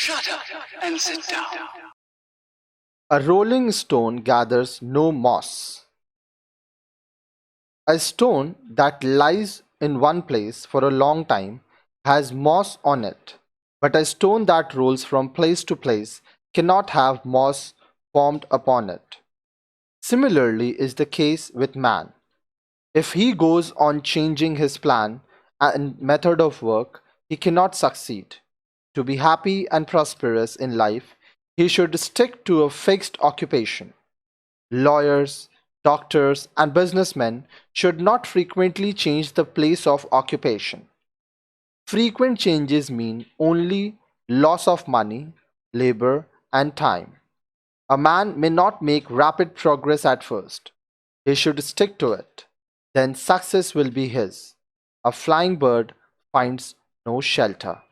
Shut up and sit down. A rolling stone gathers no moss. A stone that lies in one place for a long time has moss on it, but a stone that rolls from place to place cannot have moss formed upon it. Similarly is the case with man. If he goes on changing his plan and method of work, he cannot succeed. To be happy and prosperous in life, he should stick to a fixed occupation. Lawyers, doctors, and businessmen should not frequently change the place of occupation. Frequent changes mean only loss of money, labor, and time. A man may not make rapid progress at first. He should stick to it. Then success will be his. A flying bird finds no shelter.